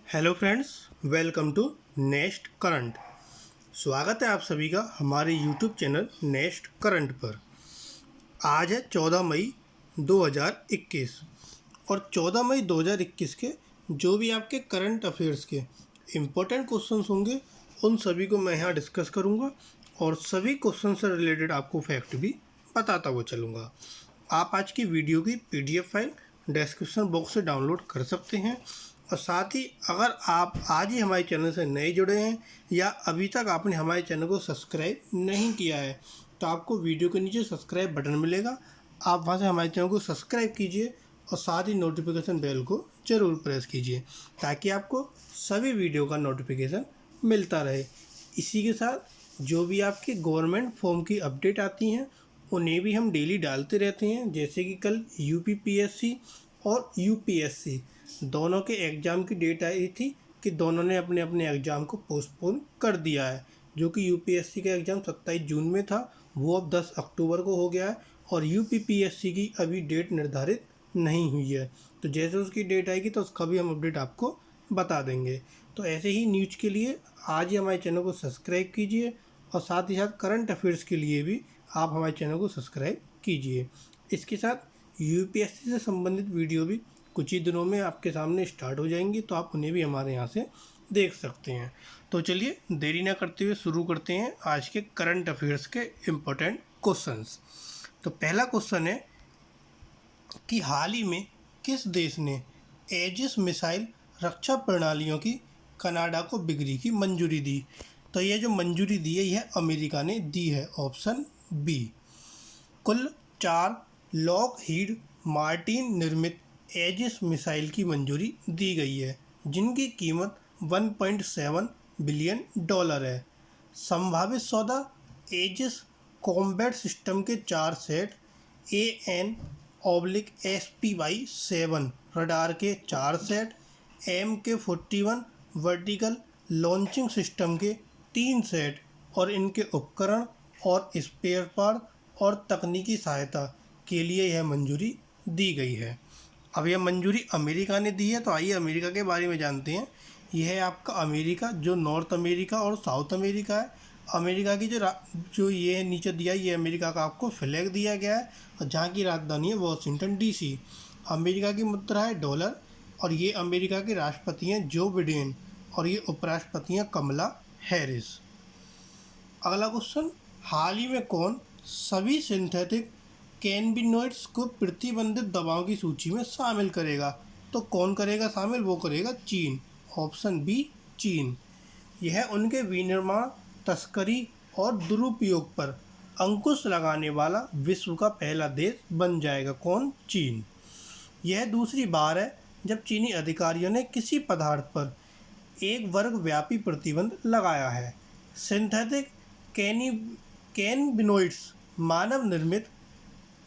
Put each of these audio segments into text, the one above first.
Hello friends, welcome to next current. स्वागत है आप सभी का हमारे यूट्यूब चैनल नेक्स्ट करंट पर। आज है 14 मई 2021 और 14 मई 2021 के जो भी आपके करंट अफेयर्स के इम्पोर्टेंट क्वेश्चंस होंगे उन सभी को मैं यहाँ डिस्कस करूँगा और सभी क्वेश्चन से रिलेटेड आपको फैक्ट भी बताता हुआ चलूँगा। आप आज की वीडियो की PDF फाइल डिस्क्रिप्शन बॉक्स से डाउनलोड कर सकते हैं और साथ ही अगर आप आज ही हमारे चैनल से नए जुड़े हैं या अभी तक आपने हमारे चैनल को सब्सक्राइब नहीं किया है तो आपको वीडियो के नीचे सब्सक्राइब बटन मिलेगा। आप वहां से हमारे चैनल को सब्सक्राइब कीजिए और साथ ही नोटिफिकेशन बेल को ज़रूर प्रेस कीजिए ताकि आपको सभी वीडियो का नोटिफिकेशन मिलता रहे। इसी के साथ जो भी आपके गवर्नमेंट फॉर्म की अपडेट आती हैं उन्हें भी हम डेली डालते रहते हैं, जैसे कि कल UPPSC और UPSC दोनों के एग्ज़ाम की डेट आई थी कि दोनों ने अपने अपने एग्ज़ाम को पोस्टपोन कर दिया है। जो कि UPSC का एग्ज़ाम 27 जून में था वो अब 10 अक्टूबर को हो गया है और UPPSC की अभी डेट निर्धारित नहीं हुई है। तो जैसे उसकी डेट आएगी तो उसका भी हम अपडेट आपको बता देंगे। तो ऐसे ही न्यूज़ के लिए आज ही हमारे चैनल को सब्सक्राइब कीजिए और साथ ही साथ करंट अफेयर्स के लिए भी आप हमारे चैनल को सब्सक्राइब कीजिए। इसके साथ UPSC से संबंधित वीडियो भी कुछ ही दिनों में आपके सामने स्टार्ट हो जाएंगी, तो आप उन्हें भी हमारे यहाँ से देख सकते हैं। तो चलिए देरी ना करते हुए शुरू करते हैं आज के करंट अफेयर्स के इम्पोर्टेंट क्वेश्चंस। तो पहला क्वेश्चन है कि हाल ही में किस देश ने एजिस मिसाइल रक्षा प्रणालियों की कनाडा को बिक्री की मंजूरी दी? तो ये जो मंजूरी दी है यह अमेरिका ने दी है, ऑप्शन बी। कुल 4 लॉकहीड मार्टिन निर्मित एजिस मिसाइल की मंजूरी दी गई है जिनकी कीमत $1.7 बिलियन है। संभावित सौदा एजिस कॉम्बैट सिस्टम के 4 सेट, AN/SPY-7 रडार के 4 set, MK-41 vertical launching system के 3 सेट और इनके उपकरण और स्पेयर पार्ट और तकनीकी सहायता के लिए यह मंजूरी दी गई है। अब यह मंजूरी अमेरिका ने दी है, तो आइए अमेरिका के बारे में जानते हैं। यह है आपका अमेरिका, जो नॉर्थ अमेरिका और साउथ अमेरिका है। अमेरिका की जो ये नीचे दिया है ये अमेरिका का आपको फ्लैग दिया गया है और जहाँ की राजधानी है वॉशिंगटन DC। अमेरिका की मुद्रा है डॉलर और ये अमेरिका के राष्ट्रपति हैं जो बिडेन और ये उपराष्ट्रपति हैं कमला हैरिस। अगला क्वेश्चन, हाल ही में कौन सभी सिंथेटिक कैनबिनॉइड्स को प्रतिबंधित दवाओं की सूची में शामिल करेगा? तो कौन करेगा शामिल? वो करेगा चीन, ऑप्शन बी चीन। यह उनके विनिर्माण, तस्करी और दुरुपयोग पर अंकुश लगाने वाला विश्व का पहला देश बन जाएगा। कौन? चीन। यह दूसरी बार है जब चीनी अधिकारियों ने किसी पदार्थ पर एक वर्ग व्यापी प्रतिबंध लगाया है। सिंथेटिक कैनबिनॉइड्स मानव निर्मित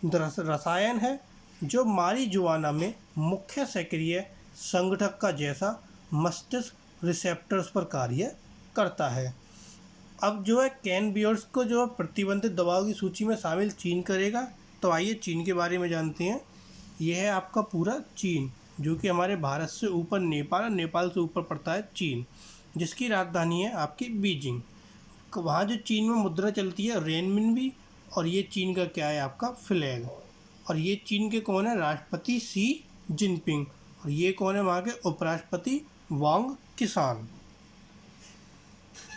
रसायन है जो मारिजुआना में मुख्य सक्रिय संगठक का जैसा मस्तिष्क रिसेप्टर्स पर कार्य करता है। अब जो है कैनबिनॉइड्स को जो प्रतिबंधित दवाओं की सूची में शामिल चीन करेगा। तो आइए चीन के बारे में जानते हैं। यह है आपका पूरा चीन, जो कि हमारे भारत से ऊपर नेपाल और नेपाल से ऊपर पड़ता है चीन, जिसकी राजधानी है आपकी बीजिंग। वहाँ जो चीन में मुद्रा चलती है रेनमिनबी और ये चीन का क्या है आपका फ्लैग। और ये चीन के कौन है? राष्ट्रपति शी जिनपिंग। और ये कौन है? वहाँ के उपराष्ट्रपति वांग किसान।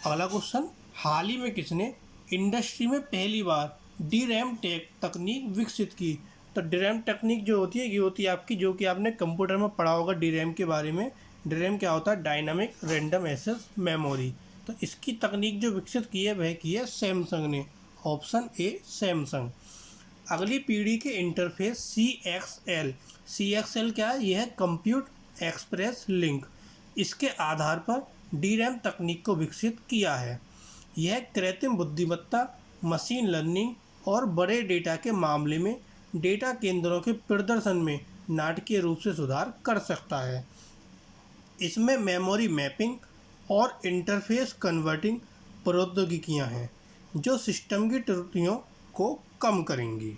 अगला क्वेश्चन, हाल ही में किसने इंडस्ट्री में पहली बार DRAM तकनीक विकसित की? तो DRAM तकनीक जो होती है ये होती है आपकी, जो कि आपने कंप्यूटर में पढ़ा होगा DRAM के बारे में। DRAM क्या होता है? Dynamic random access memory. तो इसकी तकनीक जो विकसित की है वह की है सैमसंग ने, ऑप्शन ए सैमसंग। अगली पीढ़ी के इंटरफेस CXL क्या है? यह है कंप्यूट एक्सप्रेस लिंक। इसके आधार पर DRAM तकनीक को विकसित किया है। यह कृत्रिम बुद्धिमत्ता, मशीन लर्निंग और बड़े डेटा के मामले में डेटा केंद्रों के प्रदर्शन में नाटकीय रूप से सुधार कर सकता है। इसमें मेमोरी मैपिंग और इंटरफेस कन्वर्टिंग प्रौद्योगिकियां हैं जो सिस्टम की त्रुटियों को कम करेंगी।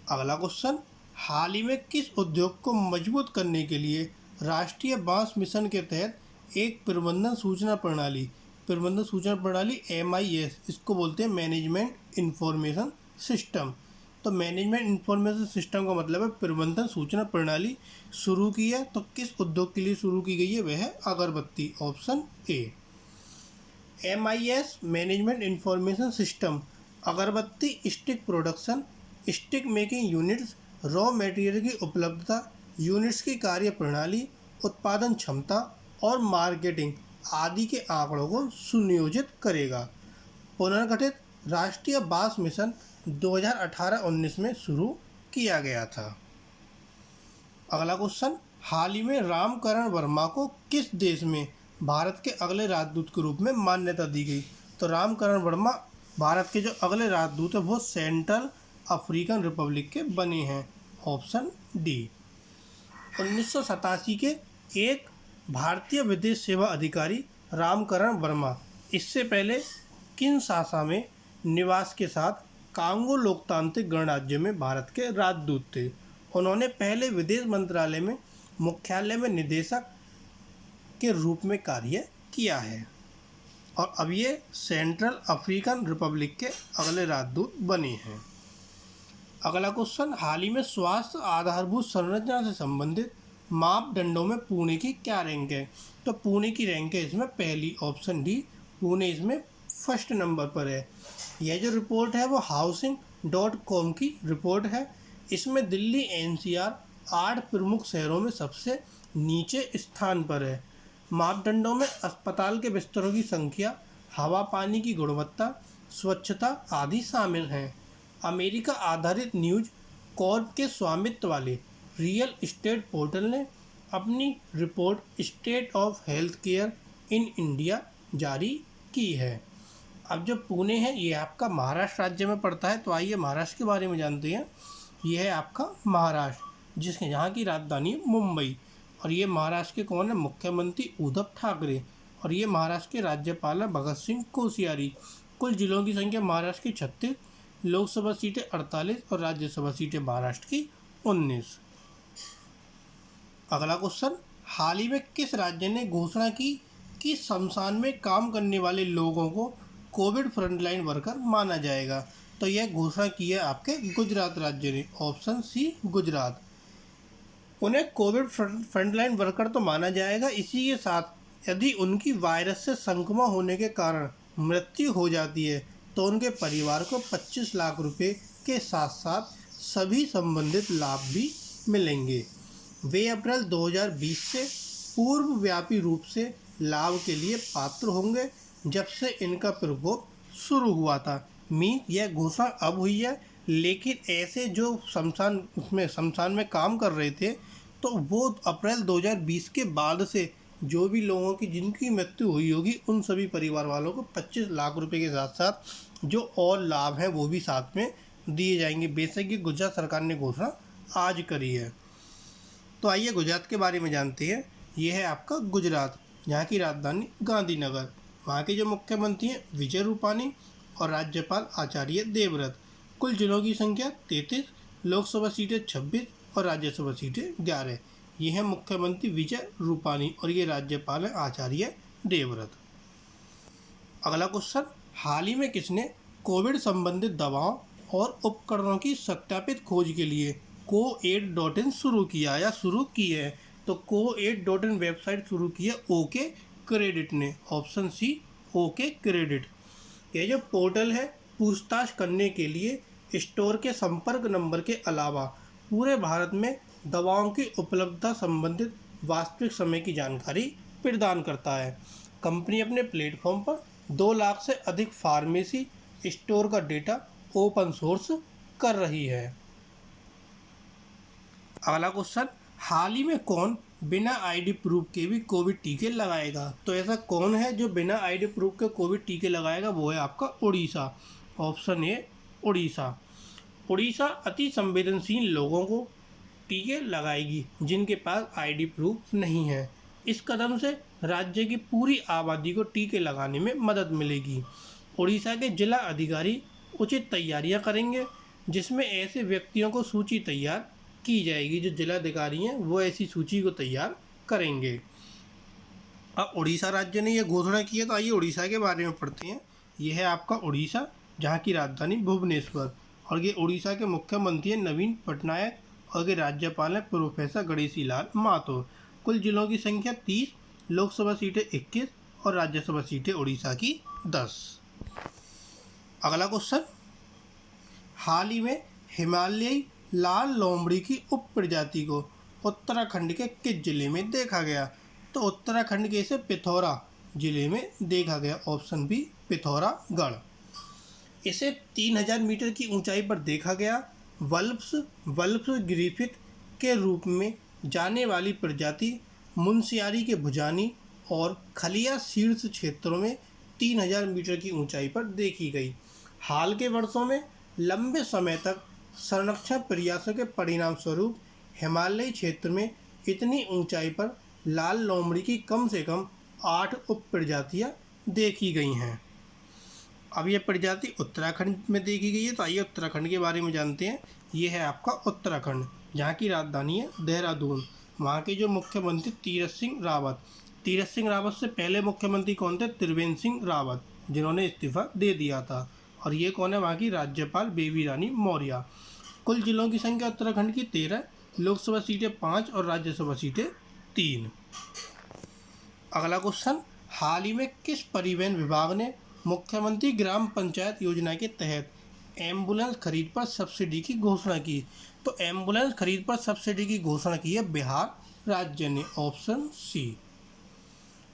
अगला क्वेश्चन, हाल ही में किस उद्योग को मजबूत करने के लिए राष्ट्रीय बांस मिशन के तहत एक प्रबंधन सूचना प्रणाली MIS, इसको बोलते हैं मैनेजमेंट इंफॉर्मेशन सिस्टम। तो मैनेजमेंट इंफॉर्मेशन सिस्टम का मतलब है प्रबंधन सूचना प्रणाली शुरू की है। तो किस उद्योग के लिए शुरू की गई है? वह है अगरबत्ती, option A. MIS management information system agarbatti stick production, stick making units, raw material की उपलब्धता, यूनिट्स की कार्य प्रणाली, उत्पादन क्षमता और मार्केटिंग आदि के आंकड़ों को सुनियोजित करेगा। पुनर्गठित राष्ट्रीय बांस मिशन 2018-19 में शुरू किया गया था। अगला क्वेश्चन, हाल ही में रामकरण वर्मा को किस देश में भारत के अगले राजदूत के रूप में मान्यता दी गई? तो रामकरण वर्मा भारत के जो अगले राजदूत है वो सेंट्रल अफ्रीकन रिपब्लिक के बने हैं, ऑप्शन डी। 1987 के एक भारतीय विदेश सेवा अधिकारी रामकरण वर्मा इससे पहले किनशासा में निवास के साथ कांगो लोकतांत्रिक गणराज्य में भारत के राजदूत थे। उन्होंने पहले विदेश मंत्रालय में मुख्यालय में निदेशक के रूप में कार्य किया है और अब ये सेंट्रल अफ्रीकन रिपब्लिक के अगले राजदूत बने हैं। अगला क्वेश्चन, हाल ही में स्वास्थ्य आधारभूत संरचना से संबंधित मापदंडों में पुणे की क्या रैंक है? तो पुणे की रैंक है इसमें पहली, ऑप्शन डी। पुणे इसमें फर्स्ट नंबर पर है। यह जो रिपोर्ट है वो housing.com की रिपोर्ट है। इसमें दिल्ली NCR 8 प्रमुख शहरों में सबसे नीचे स्थान पर है। मापदंडों में अस्पताल के बिस्तरों की संख्या, हवा पानी की गुणवत्ता, स्वच्छता आदि शामिल हैं। अमेरिका आधारित न्यूज कॉर्प के स्वामित्व वाले रियल एस्टेट पोर्टल ने अपनी report state of health care in India जारी की है। अब जो पुणे है ये आपका महाराष्ट्र राज्य में पड़ता है, तो आइए महाराष्ट्र के बारे में जानते हैं। ये है आपका महाराष्ट्र, जिसके यहाँ की राजधानी मुंबई, और ये महाराष्ट्र के कौन है? मुख्यमंत्री उद्धव ठाकरे, और ये महाराष्ट्र के राज्यपाल है भगत सिंह कोश्यारी। कुल जिलों की संख्या महाराष्ट्र की 36, लोकसभा सीटें 48 और राज्यसभा सीटें महाराष्ट्र की 19। अगला क्वेश्चन, हाल ही में किस राज्य ने घोषणा की कि शमशान में काम करने वाले लोगों को कोविड फ्रंटलाइन वर्कर माना जाएगा? तो यह घोषणा की है आपके गुजरात राज्य ने, ऑप्शन सी गुजरात। उन्हें कोविड फ्रंटलाइन वर्कर तो माना जाएगा, इसी के साथ यदि उनकी वायरस से संक्रमण होने के कारण मृत्यु हो जाती है तो उनके परिवार को 25 लाख रुपए के साथ साथ सभी संबंधित लाभ भी मिलेंगे। वे अप्रैल 2020 से पूर्वव्यापी रूप से लाभ के लिए पात्र होंगे जब से इनका प्रकोप शुरू हुआ था। यह घोषणा अब हुई है, लेकिन ऐसे जो शमशान में काम कर रहे थे तो वो अप्रैल 2020 के बाद से जो भी लोगों की जिनकी मृत्यु हुई होगी उन सभी परिवार वालों को 25 लाख रुपए के साथ साथ जो और लाभ हैं वो भी साथ में दिए जाएंगे। बेशक ये गुजरात सरकार ने घोषणा आज करी है। तो आइए गुजरात के बारे में जानते हैं। ये है आपका गुजरात, यहाँ की राजधानी गांधीनगर। वहाँ के जो मुख्यमंत्री हैं विजय रूपानी और राज्यपाल आचार्य देवव्रत। कुल जिलों की संख्या 33, लोकसभा सीटें 26 और राज्यसभा सीटें 11। ये है मुख्यमंत्री विजय रूपानी और ये राज्यपाल है आचार्य देवव्रत। अगला क्वेश्चन, हाल ही में किसने कोविड संबंधित दवाओं और उपकरणों की सत्यापित खोज के लिए co-aid.in शुरू किया या शुरू की है? तो co-aid.in वेबसाइट शुरू की है ओके क्रेडिट ने, ऑप्शन सी ओके क्रेडिट। यह जो पोर्टल है पूछताछ करने के लिए स्टोर के संपर्क नंबर के अलावा पूरे भारत में दवाओं की उपलब्धता संबंधित वास्तविक समय की जानकारी प्रदान करता है। कंपनी अपने प्लेटफॉर्म पर 2 लाख से अधिक फार्मेसी स्टोर का डेटा ओपन सोर्स कर रही है। अगला क्वेश्चन, हाल ही में कौन बिना आईडी प्रूफ के भी कोविड टीके लगाएगा? तो ऐसा कौन है जो बिना आईडी प्रूफ के कोविड टीके लगाएगा? वो है आपका उड़ीसा, ऑप्शन ए उड़ीसा। उड़ीसा अति संवेदनशील लोगों को टीके लगाएगी जिनके पास आईडी प्रूफ नहीं है। इस कदम से राज्य की पूरी आबादी को टीके लगाने में मदद मिलेगी। उड़ीसा के जिला अधिकारी उचित तैयारियां करेंगे जिसमें ऐसे व्यक्तियों को सूची तैयार की जाएगी। जो जिलाधिकारी हैं वो ऐसी सूची को तैयार करेंगे। अब उड़ीसा राज्य ने यह घोषणा की है, तो आइए उड़ीसा के बारे में पढ़ते हैं। यह है आपका उड़ीसा, जहाँ की राजधानी भुवनेश्वर, और ये उड़ीसा के मुख्यमंत्री हैं नवीन पटनायक और ये राज्यपाल हैं प्रोफेसर गणेशी लाल माथुर। कुल जिलों की संख्या 30, लोकसभा सीटें 21 और राज्यसभा सीटें उड़ीसा की 10। अगला क्वेश्चन, हाल ही में हिमालयी लाल लोमड़ी की उप प्रजाति को उत्तराखंड के किस जिले में देखा गया? तो उत्तराखंड के इसे पिथौरा जिले में देखा गया। Option B Pithoragarh. इसे 3000 मीटर की ऊंचाई पर देखा गया। वल्प्स ग्रिफिथ के रूप में जाने वाली प्रजाति मुनस्यारी के भुजानी और खलिया शीर्ष क्षेत्रों में 3000 मीटर की ऊंचाई पर देखी गई। हाल के वर्षों में लंबे समय तक संरक्षण प्रयासों के परिणाम स्वरूप हिमालयी क्षेत्र में इतनी ऊंचाई पर लाल लोमड़ी की कम से कम 8 उप प्रजातियाँ देखी गई हैं। अब यह प्रजाति उत्तराखंड में देखी गई है, तो आइए उत्तराखंड के बारे में जानते हैं। ये है आपका उत्तराखंड, जहाँ की राजधानी है देहरादून। वहाँ के जो मुख्यमंत्री तीरथ सिंह रावत से पहले मुख्यमंत्री कौन थे? त्रिवेंद्र सिंह रावत, जिन्होंने इस्तीफा दे दिया था। और ये कौन है? वहाँ की राज्यपाल बेबी रानी मौर्य। कुल जिलों की संख्या उत्तराखंड की 13, लोकसभा सीटें 5 और राज्यसभा सीटें 3। अगला क्वेश्चन, हाल ही में किस परिवहन विभाग ने मुख्यमंत्री ग्राम पंचायत योजना के तहत एम्बुलेंस खरीद पर सब्सिडी की घोषणा की? तो एम्बुलेंस खरीद पर सब्सिडी की घोषणा की है बिहार राज्य ने। Option C.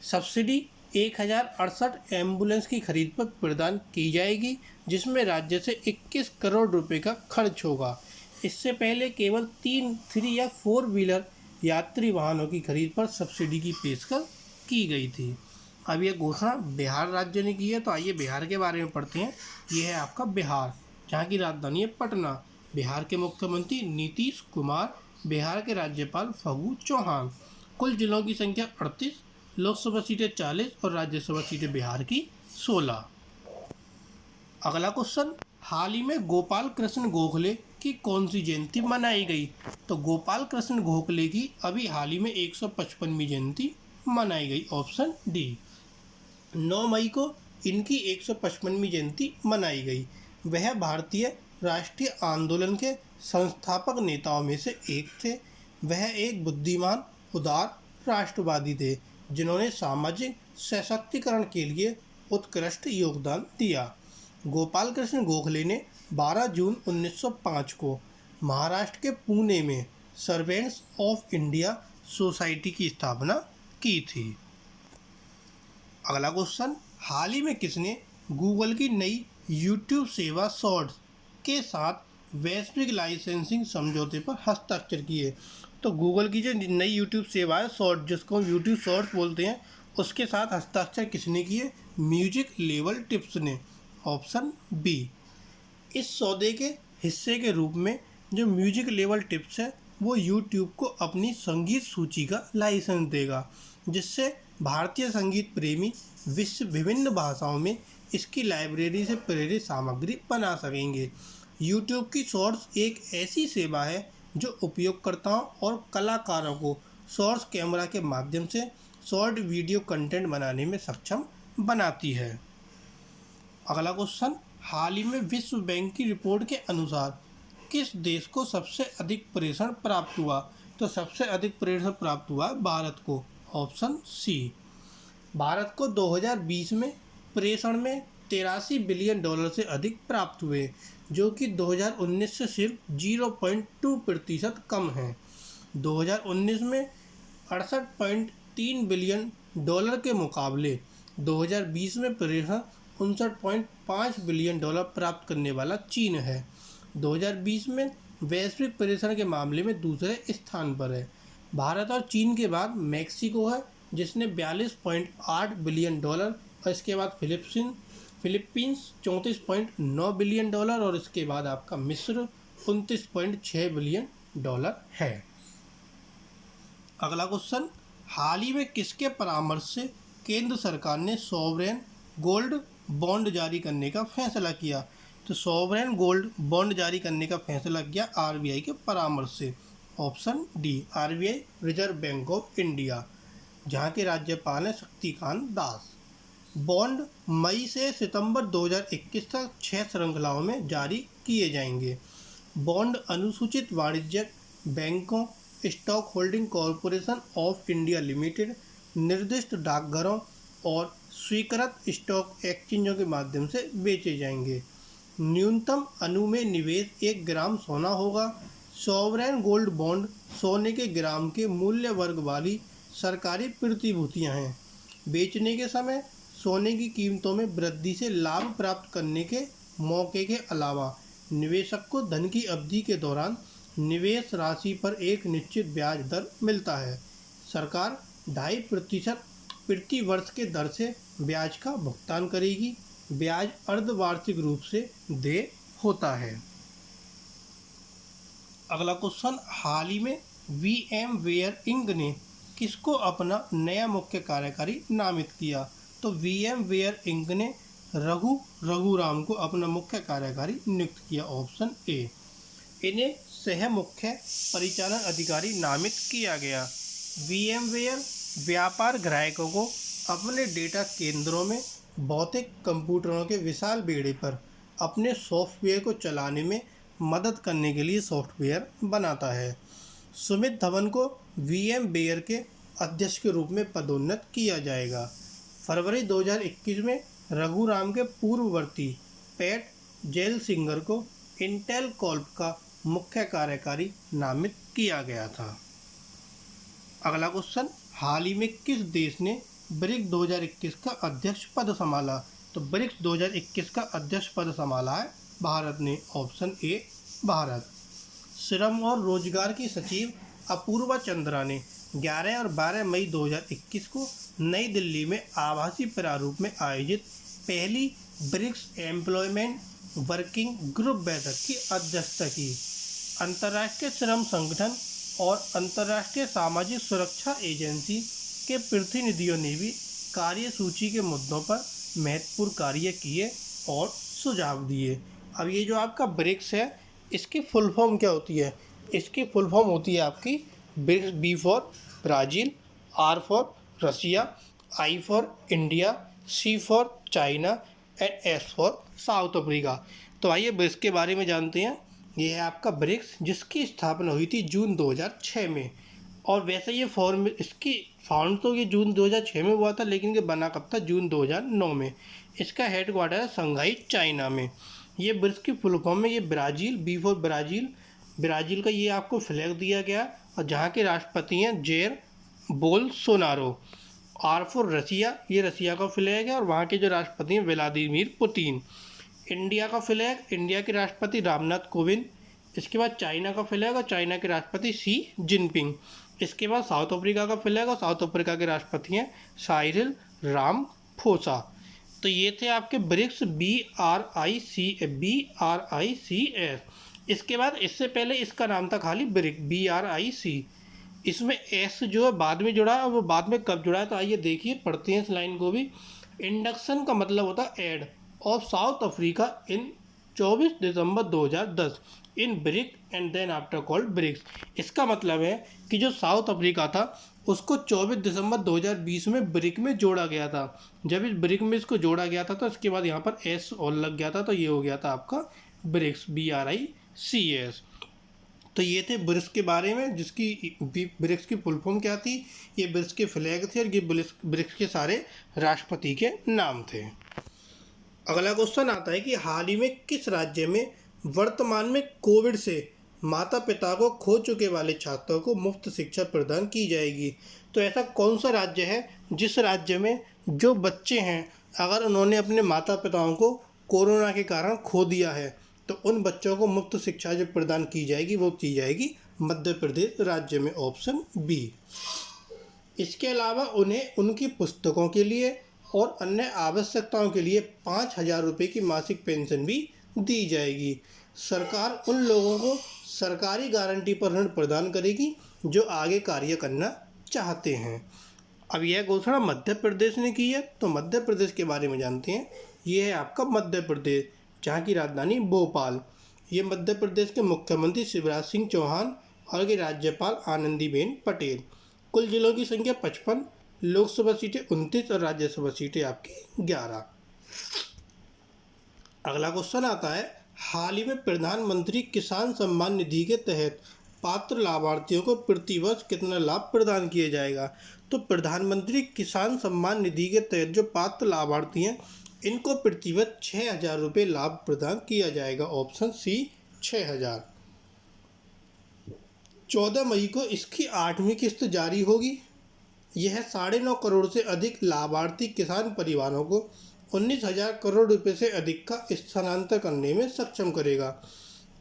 सब्सिडी 1068 एम्बुलेंस की खरीद पर प्रदान की जाएगी, जिसमें राज्य से 21 करोड़ रुपए का खर्च होगा। इससे पहले केवल 3 या 4 व्हीलर यात्री वाहनों की खरीद पर सब्सिडी की पेशकश की गई थी। अब यह घोषणा बिहार राज्य ने की है, तो आइए बिहार के बारे में पढ़ते हैं। ये है आपका बिहार, जहाँ की राजधानी है पटना। बिहार के मुख्यमंत्री नीतीश कुमार, बिहार के राज्यपाल फागू चौहान। कुल जिलों की संख्या 38, लोकसभा सीटें 40 और राज्यसभा सीटें बिहार की 16। अगला क्वेश्चन, हाल ही में गोपाल कृष्ण गोखले की कौन सी जयंती मनाई गई? तो गोपाल कृष्ण गोखले की अभी हाल ही में 155वीं जयंती मनाई गई। Option D. 9 मई को इनकी 155वीं जयंती मनाई गई। वह भारतीय राष्ट्रीय आंदोलन के संस्थापक नेताओं में से एक थे। वह एक बुद्धिमान, उदार राष्ट्रवादी थे, जिन्होंने सामाजिक सशक्तिकरण के लिए उत्कृष्ट योगदान दिया। गोपाल कृष्ण गोखले ने 12 जून 1905 को महाराष्ट्र के पुणे में सर्वेंट्स ऑफ इंडिया सोसाइटी की स्थापना की थी। अगला क्वेश्चन, हाल ही में किसने गूगल की नई यूट्यूब सेवा शॉर्ट्स के साथ वैश्विक लाइसेंसिंग समझौते पर हस्ताक्षर किए? तो गूगल की जो नई यूट्यूब सेवा है शॉर्ट, जिसको हम यूट्यूब शॉर्ट्स बोलते हैं, उसके साथ हस्ताक्षर किसने किए? म्यूजिक लेवल टिप्स ने। Option B. इस सौदे के हिस्से के रूप में जो म्यूजिक लेवल टिप्स है, वो यूट्यूब को अपनी संगीत सूची का लाइसेंस देगा, जिससे भारतीय संगीत प्रेमी विभिन्न भाषाओं में इसकी लाइब्रेरी से प्रेरित सामग्री बना सकेंगे। यूट्यूब की शॉर्ट्स एक ऐसी सेवा है जो उपयोगकर्ताओं और कलाकारों को शॉर्ट्स कैमरा के माध्यम से शॉर्ट वीडियो कंटेंट बनाने में सक्षम बनाती है। अगला क्वेश्चन, हाल ही में विश्व बैंक की रिपोर्ट के अनुसार किस देश को सबसे अधिक प्रेषण प्राप्त हुआ? तो सबसे अधिक प्रेषण प्राप्त हुआ भारत को। Option C. भारत को 2020 में प्रेषण में $83 बिलियन से अधिक प्राप्त हुए, जो कि 2019 से सिर्फ 0.2% कम है। 2019 में 68.3 बिलियन डॉलर के मुकाबले 2020 में प्रेषण 59.5 बिलियन डॉलर प्राप्त करने वाला चीन है। 2020 में वैश्विक प्रेषण के मामले में दूसरे स्थान पर है। भारत और चीन के बाद मैक्सिको है, जिसने 42.8 बिलियन डॉलर, और इसके बाद फिलीपींस 34.9 बिलियन डॉलर, और इसके बाद आपका मिस्र 29.6 बिलियन डॉलर है। अगला क्वेश्चन, हाल ही में किसके परामर्श से केंद्र सरकार ने सॉवरेन गोल्ड बॉन्ड जारी करने का फैसला किया? तो सॉवरेन गोल्ड बॉन्ड जारी करने का फैसला किया आरबीआई के परामर्श से। Option D RBI reserve bank of India, जहाँ के राज्यपाल हैं शक्तिकांत दास। बॉन्ड मई से सितंबर 2021 तक 6 श्रृंखलाओं में जारी किए जाएंगे। बॉन्ड अनुसूचित वाणिज्यिक बैंकों, stock holding corporation of India limited, निर्दिष्ट डाकघरों और स्वीकृत स्टॉक एक्सचेंजों के माध्यम से बेचे जाएंगे। न्यूनतम अनुमेय निवेश 1 ग्राम सोना होगा। सॉवरेन गोल्ड बॉन्ड सोने के ग्राम के मूल्य वर्ग वाली सरकारी प्रतिभूतियां हैं। बेचने के समय सोने की कीमतों में वृद्धि से लाभ प्राप्त करने के मौके के अलावा निवेशक को धन की अवधि के दौरान निवेश राशि पर एक निश्चित ब्याज दर मिलता है। सरकार 2.5% प्रति वर्ष के दर से ब्याज का भुगतान करेगी। ब्याज अर्धवार्षिक रूप से देय होता है। अगला क्वेश्चन, हाल ही में VMware इंक ने किसको अपना नया मुख्य कार्यकारी नामित किया? तो VMware इंक ने रघुराम को अपना मुख्य कार्यकारी नियुक्त किया, ऑप्शन ए। इन्हें सह मुख्य परिचालन अधिकारी नामित किया गया। VMware व्यापार ग्राहकों को अपने डेटा केंद्रों में भौतिक कंप्यूटरों के विशाल बेड़े पर अपने सॉफ्टवेयर को चलाने में मदद करने के लिए सॉफ्टवेयर बनाता है। सुमित धवन को VMware के अध्यक्ष के रूप में पदोन्नत किया जाएगा। फरवरी 2021 में रघुराम के पूर्ववर्ती पैट जेलसिंगर को इंटेल कॉर्प का मुख्य कार्यकारी नामित किया गया था। अगला क्वेश्चन, हाल ही में किस देश ने ब्रिक्स 2021 का अध्यक्ष पद संभाला? तो ब्रिक्स 2021 का अध्यक्ष पद संभाला है भारत ने, ऑप्शन ए भारत। श्रम और रोजगार की सचिव अपूर्वा चंद्रा ने 11 और 12 मई 2021 को नई दिल्ली में आभासी प्रारूप में आयोजित पहली ब्रिक्स एम्प्लॉयमेंट वर्किंग ग्रुप बैठक की अध्यक्षता की। अंतर्राष्ट्रीय श्रम संगठन और अंतर्राष्ट्रीय सामाजिक सुरक्षा एजेंसी के प्रतिनिधियों ने भी कार्यसूची के मुद्दों पर महत्वपूर्ण कार्य किए और सुझाव दिए। अब ये जो आपका ब्रिक्स है, इसकी फुल फॉर्म क्या होती है? इसकी फुल फॉर्म होती है आपकी BRICS, B for Brazil, R for Russia, I for India, C for China and S for South Africa. तो आइए ब्रिक्स के बारे में जानते हैं। ये है आपका ब्रिक्स, जिसकी स्थापना हुई थी जून 2006 में। और वैसे ये फॉर्म, इसकी फाउंड तो ये जून 2006 में हुआ था, लेकिन ये बना कब था? जून 2009 में। इसका हेडक्वार्टर है शंघाई, चाइना में। ये ब्रिक्स की फुल फॉर्म में ये Brazil, B for Brazil, Brazil का ये आपको फ्लैग दिया गया, और जहाँ के राष्ट्रपति हैं जेर बोल्सोनारो। आर फॉर रसिया, ये रसिया का फ्लैग है, और वहाँ के जो राष्ट्रपति हैं व्लादिमीर पुतिन। इंडिया का फ्लैग, इंडिया के राष्ट्रपति रामनाथ कोविंद। इसके बाद चाइना का फ्लैग, और चाइना के राष्ट्रपति सी जिनपिंग। इसके बाद साउथ अफ्रीका का फ्लैग, और साउथ अफ्रीका के राष्ट्रपति हैं साइरिल रामाफोसा। तो ये थे आपके ब्रिक्स, BRICS। इसके बाद, इससे पहले इसका नाम था खाली ब्रिक, BRIC। इसमें एस जो है बाद में जुड़ा है, वो बाद में कब जुड़ा है? तो आइए देखिए, पढ़ते हैं इस लाइन को भी। इंडक्शन का मतलब होता है add of South Africa in 24 December 2010 in BRIC and then after called BRICS. इसका मतलब है कि जो साउथ अफ्रीका था उसको 24 दिसंबर 2020 में ब्रिक में जोड़ा गया था। जब इस ब्रिक में इसको जोड़ा गया था तो इसके बाद यहाँ पर एस और लग गया था, तो ये हो गया था आपका ब्रिक्स, BRICS। तो ये थे ब्रिक्स के बारे में, जिसकी ब्रिक्स की फुल फॉर्म क्या थी, ये ब्रिक्स के फ्लैग थे, और ये ब्रिक्स के सारे राष्ट्रपति के नाम थे। अगला क्वेश्चन आता है कि हाल ही में किस राज्य में वर्तमान में कोविड से माता पिता को खो चुके वाले छात्रों को मुफ्त शिक्षा प्रदान की जाएगी? तो ऐसा कौन सा राज्य है जिस राज्य में जो बच्चे हैं, अगर उन्होंने अपने माता पिताओं को कोरोना के कारण खो दिया है, तो उन बच्चों को मुफ्त शिक्षा जो प्रदान की जाएगी वो की जाएगी मध्य प्रदेश राज्य में, ऑप्शन बी। इसके अलावा उन्हें उनकी पुस्तकों के लिए और अन्य आवश्यकताओं के लिए 5,000 रुपये की मासिक पेंशन भी दी जाएगी। सरकार उन लोगों को सरकारी गारंटी पर ऋण प्रदान करेगी जो आगे कार्य करना चाहते हैं। अब यह घोषणा मध्य प्रदेश ने की है, तो मध्य प्रदेश के बारे में जानते हैं। ये है आपका मध्य प्रदेश, जहाँ की राजधानी भोपाल। ये मध्य प्रदेश के मुख्यमंत्री शिवराज सिंह चौहान और की राज्यपाल आनंदीबेन पटेल। कुल जिलों की संख्या 55, लोकसभा सीटें 29 और राज्यसभा सीटें आपकी 11। अगला क्वेश्चन आता है, हाल ही में प्रधानमंत्री किसान सम्मान निधि के तहत पात्र लाभार्थियों को प्रतिवर्ष कितना लाभ प्रदान किया जाएगा। तो प्रधानमंत्री किसान सम्मान निधि के तहत जो पात्र लाभार्थी हैं इनको प्रतिवर्ष 6,000 रुपये लाभ प्रदान किया जाएगा। Option C 6,000। 14 मई को इसकी 8वीं किस्त जारी होगी। यह 9.5 करोड़ से अधिक लाभार्थी किसान परिवारों को 19,000 करोड़ रुपए से अधिक का स्थानांतरण करने में सक्षम करेगा।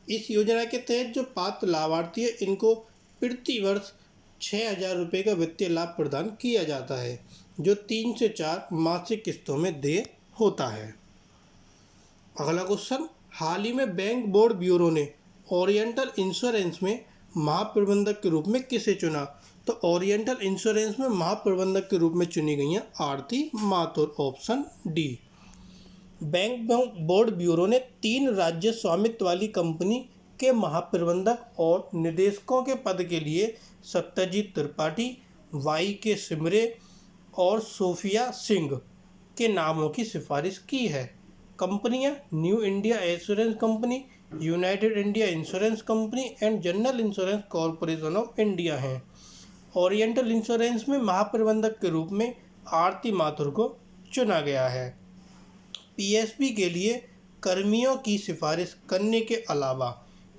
इस योजना के तहत जो पात्र लाभार्थी है इनको प्रति वर्ष 6,000 रुपये का वित्तीय लाभ प्रदान किया जाता है, जो 3 से 4 मासिक किस्तों में देय होता है। अगला क्वेश्चन, हाल ही में बैंक बोर्ड ब्यूरो ने ओरिएंटल इंश्योरेंस में महाप्रबंधक के रूप में किसे चुना। तो ओरिएंटल इंश्योरेंस में महाप्रबंधक के रूप में चुनी गई हैं Aarti Mathur. Option D. Bank board bureau ने 3 राज्य स्वामित्व वाली कंपनी के महाप्रबंधक और निदेशकों के पद के लिए सत्यजीत त्रिपाठी, YK सिमरे और सोफिया सिंह के नामों की सिफारिश की है। कंपनियां new India assurance company, United India insurance company and general insurance corporation of India हैं। ओरिएंटल इंश्योरेंस में महाप्रबंधक के रूप में आरती माथुर को चुना गया है। PSB के लिए कर्मियों की सिफारिश करने के अलावा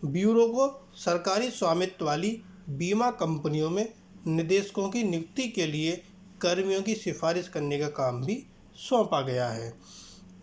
ब्यूरो को सरकारी स्वामित्व वाली बीमा कंपनियों में निदेशकों की नियुक्ति के लिए कर्मियों की सिफारिश करने का काम भी सौंपा गया है।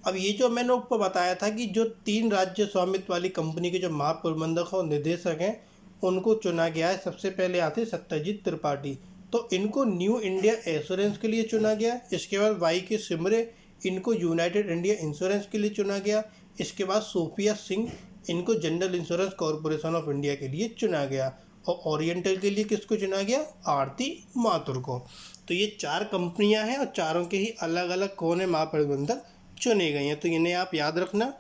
अब ये जो मैंने ऊपर बताया था कि जो 3 राज्य स्वामित्व वाली कंपनी के जो महाप्रबंधक और निदेशक हैं उनको चुना गया है। सबसे पहले आते सत्यजीत त्रिपाठी, तो इनको न्यू इंडिया एश्योरेंस के लिए चुना गया। इसके बाद YK सिमरे, इनको यूनाइटेड इंडिया इंश्योरेंस के लिए चुना गया। इसके बाद सोफिया सिंह, इनको general insurance corporation of India के लिए चुना गया। और ओरिएंटल के लिए किसको चुना गया, आरती माथुर को। तो ये 4 कंपनियां हैं और चारों के ही अलग अलग कौन है महाप्रबंधक चुने गए हैं, तो इन्हें आप याद रखना।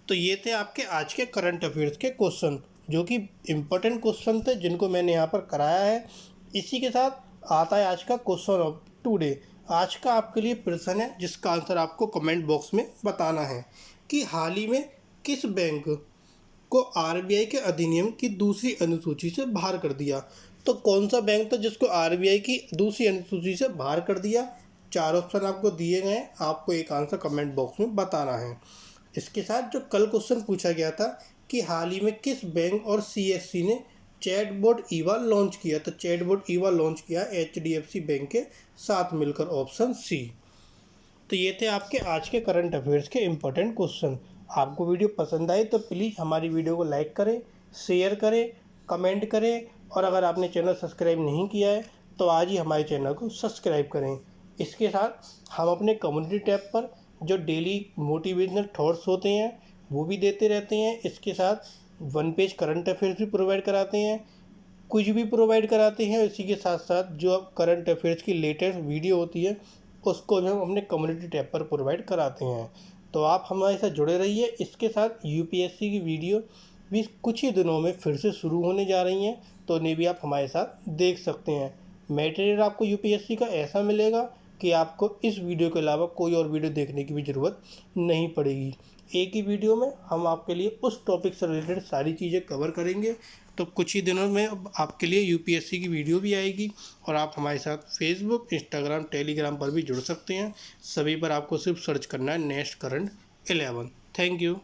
तो ये थे आपके आज के करंट अफेयर्स के क्वेश्चन, जो कि इम्पोर्टेंट क्वेश्चन थे जिनको मैंने यहाँ पर कराया है। इसी के साथ आता है आज का क्वेश्चन ऑफ टुडे। आज का आपके लिए प्रश्न है जिसका आंसर आपको कमेंट बॉक्स में बताना है कि हाल ही में किस बैंक को RBI के अधिनियम की दूसरी अनुसूची से बाहर कर दिया। तो कौन सा बैंक था जिसको RBI की दूसरी अनुसूची से बाहर कर दिया। 4 ऑप्शन आपको दिए गए हैं, आपको एक आंसर कमेंट बॉक्स में बताना है। इसके साथ जो कल क्वेश्चन पूछा गया था कि हाल ही में किस बैंक और CSC ने चैटबॉट ईवा लॉन्च किया। तो चैटबॉट ईवा लॉन्च किया HDFC बैंक के साथ मिलकर। Option C. तो ये थे आपके आज के करंट अफेयर्स के इम्पोर्टेंट क्वेश्चन। आपको वीडियो पसंद आए तो प्लीज़ हमारी वीडियो को लाइक करें, शेयर करें, कमेंट करें और अगर आपने चैनल सब्सक्राइब नहीं किया है तो आज ही हमारे चैनल को सब्सक्राइब करें। इसके साथ हम अपने कम्युनिटी टैब पर जो डेली मोटिवेशनल थॉट्स होते हैं वो भी देते रहते हैं। इसके साथ 1 पेज करंट अफेयर्स भी प्रोवाइड कराते हैं, कुछ भी प्रोवाइड कराते हैं। इसी के साथ साथ जो करंट अफेयर्स की लेटेस्ट वीडियो होती है उसको भी हम अपने कम्युनिटी टैब पर प्रोवाइड कराते हैं। तो आप हमारे साथ जुड़े रहिए। इसके साथ UPSC की वीडियो भी कुछ ही दिनों में फिर से शुरू होने जा रही हैं, तो उन्हें भी आप हमारे साथ देख सकते हैं। मटेरियल आपको UPSC का ऐसा मिलेगा कि आपको इस वीडियो के अलावा कोई और वीडियो देखने की भी ज़रूरत नहीं पड़ेगी। एक ही वीडियो में हम आपके लिए उस टॉपिक से रिलेटेड सारी चीज़ें कवर करेंगे। तो कुछ ही दिनों में आपके लिए UPSC की वीडियो भी आएगी और आप हमारे साथ फेसबुक, इंस्टाग्राम, टेलीग्राम पर भी जुड़ सकते हैं। सभी पर आपको सिर्फ सर्च करना है नेक्स्ट करंट 11। Thank you.